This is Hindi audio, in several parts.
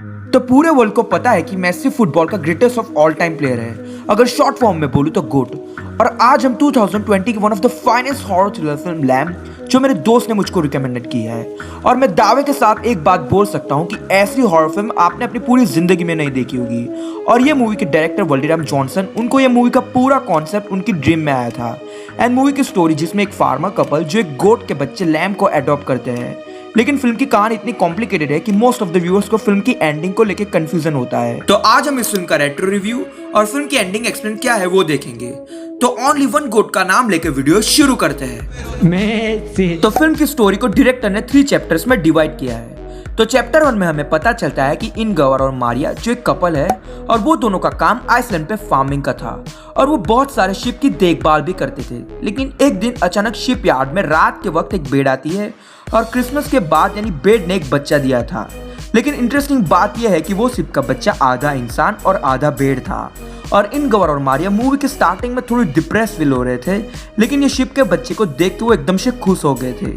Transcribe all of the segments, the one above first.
तो पूरे वर्ल्ड को पता है कि मेसी फुटबॉल का greatest of all time player है, अगर शॉर्ट फॉर्म में बोलूं तो गोट। और आज हम 2020 की one of the finest horror thriller film lamb, जो मेरे दोस्त ने मुझको रिकमेंडेड की है, और मैं दावे के साथ एक बात बोल सकता हूं कि ऐसी हॉरर फिल्म आपने अपनी पूरी जिंदगी में नहीं देखी होगी। और ये मूवी के डायरेक्टर वल्डिराम जॉनसन, उनको ये मूवी का पूरा कॉन्सेप्ट उनकी ड्रीम में आया था। एंड मूवी की स्टोरी जिसमें एक फार्मर कपल जो एक गोट के बच्चे लैम्ब को अडॉप्ट करते हैं, लेकिन फिल्म की कहानी इतनी कॉम्प्लिकेटेड है कि मोस्ट ऑफ द व्यूअर्स को फिल्म की एंडिंग को लेकर कंफ्यूजन होता है। तो आज हम इस फिल्म का रेट्रो रिव्यू और फिल्म की एंडिंग एक्सप्लेन क्या है वो देखेंगे। तो ओनली वन गोट का नाम लेकर वीडियो शुरू करते हैं। तो फिल्म की स्टोरी को डायरेक्टर ने 3 चैप्टर्स में डिवाइड किया है। तो चैप्टर 1 में हमें पता चलता है कि इनगवर और मारिया जो एक कपल है, और वो दोनों का काम आइसलैंड पे फार्मिंग का था, और वो बहुत सारे शिप की देखभाल भी करते थे। लेकिन एक दिन अचानक शिप यार्ड में रात के वक्त एक बेड आती है, और क्रिसमस के बाद यानी बेड ने एक बच्चा दिया था। लेकिन इंटरेस्टिंग बात यह है कि वो शिप का बच्चा आधा इंसान और आधा बेड था। और इनगवर और मारिया मूवी के स्टार्टिंग में थोड़ी डिप्रेस फील हो रहे थे, लेकिन ये शिप के बच्चे को देख के वो एकदम से खुश हो गए थे,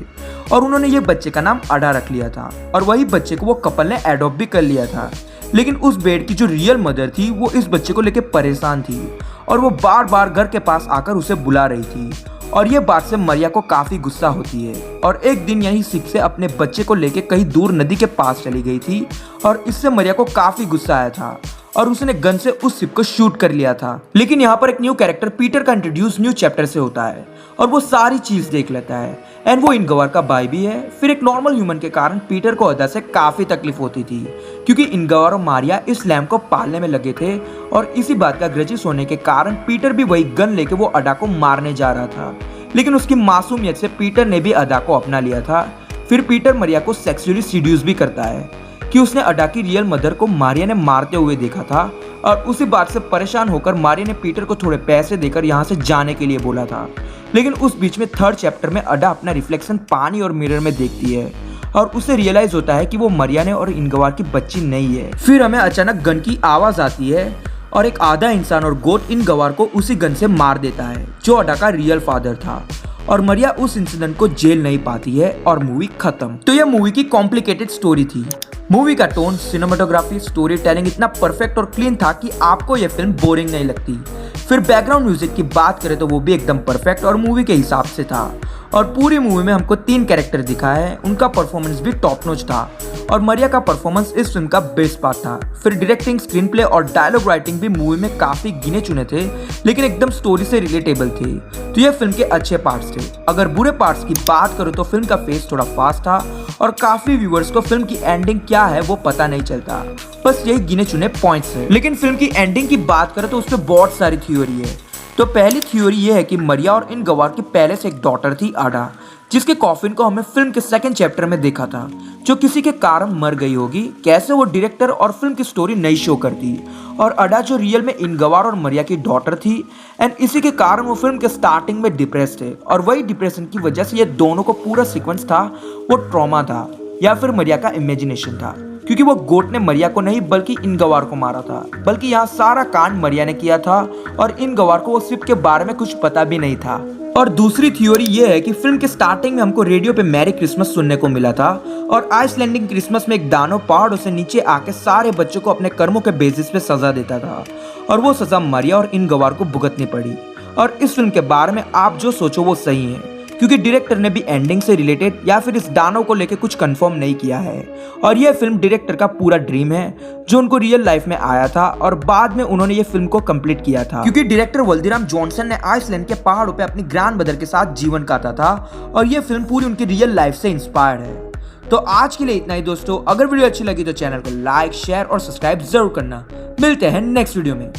और उन्होंने ये बच्चे का नाम अडा रख लिया था। और वही बच्चे को वो कपल ने एडॉप्ट भी कर लिया था। लेकिन उस बेड की जो रियल मदर थी वो इस बच्चे को लेके परेशान थी, और वो बार बार घर के पास आकर उसे बुला रही थी। और ये बात से मारिया को काफी गुस्सा होती है, और एक दिन यही शिप से अपने बच्चे को लेके कहीं दूर नदी के पास चली गई थी, और इससे मारिया को काफी गुस्सा आया था, और उसने गन से उस शिप को शूट कर लिया था। लेकिन यहाँ पर एक न्यू कैरेक्टर पीटर का इंट्रोड्यूस न्यू चैप्टर से होता है, और वो सारी चीज देख लेता है। एंड वो इनगवर का भाई भी है। फिर एक नॉर्मल ह्यूमन के कारण पीटर को अदा से काफी तकलीफ होती थी, क्योंकि इनगवर और मारिया इस लैम्ब को पालने में लगे थे, और इसी बात का ग्रजिस होने के कारण पीटर भी वही गन लेके वो अडा को मारने जा रहा था। लेकिन उसकी मासूमियत से पीटर ने भी अडा को अपना लिया था। फिर पीटर मारिया को सेक्सुअली सीड्यूस भी करता है कि उसने अडा की रियल मदर को मारिया ने मारते हुए देखा था, और उसी बात से परेशान होकर मारिया ने पीटर को थोड़े पैसे देकर यहाँ से जाने के लिए बोला था। लेकिन उस बीच में 3rd चैप्टर में अडा अपना रिफ्लेक्शन पानी और मिरर में देखती है, और उसे रियलाइज होता है कि वो मारिया ने और इनगवर की बच्ची नहीं है। फिर हमें अचानक गन की आवाज आती है, और एक आधा इंसान और गोट इनगवर को उसी गन से मार देता है, जो अडा का रियल फादर था। और मारिया उस इंसिडेंट को झेल नहीं पाती है, और मूवी खत्म। तो यह मूवी की कॉम्प्लिकेटेड स्टोरी थी। मूवी का टोन, सिनेमाटोग्राफी, स्टोरी टेलिंग इतना परफेक्ट और क्लीन था कि आपको यह फिल्म बोरिंग नहीं लगती। फिर बैकग्राउंड म्यूजिक की बात करें तो वो भी एकदम परफेक्ट और मूवी के हिसाब से था। और पूरी मूवी में हमको 3 कैरेक्टर दिखा है, उनका परफॉर्मेंस भी टॉप नॉच था, और मारिया का परफॉर्मेंस इस फिल्म का बेस्ट पार्ट था। फिर डायरेक्टिंग, स्क्रीन प्ले और डायलॉग राइटिंग भी मूवी में काफी गिने चुने थे, लेकिन एकदम स्टोरी से रिलेटेबल थे। तो ये फिल्म के अच्छे पार्ट्स थे। अगर बुरे पार्ट्स की बात करूँ तो फिल्म का फेस थोड़ा फास्ट था, और काफी व्यूअर्स को फिल्म की एंडिंग क्या है वो पता नहीं चलता। बस यही गिने चुने पॉइंट्स है। लेकिन फिल्म की एंडिंग की बात करें तो उसमें बहुत सारी थ्योरी है। तो पहली थ्योरी ये है कि मारिया और इनगवर की पहले से एक डॉटर थी अडा, जिसके कॉफिन को हमें फिल्म के 2nd चैप्टर में देखा था, जो किसी के कारण मर गई होगी। कैसे वो डायरेक्टर और फिल्म की स्टोरी नहीं शो करती। और अडा जो रियल में इनगवर और मारिया की डॉटर थी, एंड इसी के कारण वो फिल्म के स्टार्टिंग में डिप्रेस थे, और वही डिप्रेशन की वजह से ये दोनों को पूरा सीक्वेंस था वो ट्रॉमा था, या फिर मारिया का इमेजिनेशन था, क्योंकि वो गोट ने मारिया को नहीं बल्कि इनगवर को मारा था। बल्कि यहाँ सारा कांड मारिया ने किया था, और इनगवर को वो शिप के बारे में कुछ पता भी नहीं था। और दूसरी थ्योरी ये है कि फिल्म के स्टार्टिंग में हमको रेडियो पे मैरी क्रिसमस सुनने को मिला था, और आइसलैंडिंग क्रिसमस में एक दानव पहाड़ों से नीचे आके सारे बच्चों को अपने कर्मों के बेसिस पे सजा देता था, और वो सजा मारिया और इनगवर को भुगतनी पड़ी। और इस फिल्म के बारे में आप जो सोचो वो सही है, क्योंकि डायरेक्टर ने भी एंडिंग से रिलेटेड या फिर इस दानव को लेकर कुछ कंफर्म नहीं किया है। और यह फिल्म डायरेक्टर का पूरा ड्रीम है, जो उनको रियल लाइफ में आया था, और बाद में उन्होंने ये फिल्म को कंप्लीट किया था, क्योंकि डायरेक्टर वल्डिराम जॉनसन ने आइसलैंड के पहाड़ों पे अपनी ग्रैंडमदर के साथ जीवन काटा था, और ये फिल्म पूरी उनकी रियल लाइफ से इंस्पायर्ड है। तो आज के लिए इतना ही दोस्तों। अगर वीडियो अच्छी लगी तो चैनल को लाइक, शेयर और सब्सक्राइब जरूर करना। मिलते हैं नेक्स्ट वीडियो में।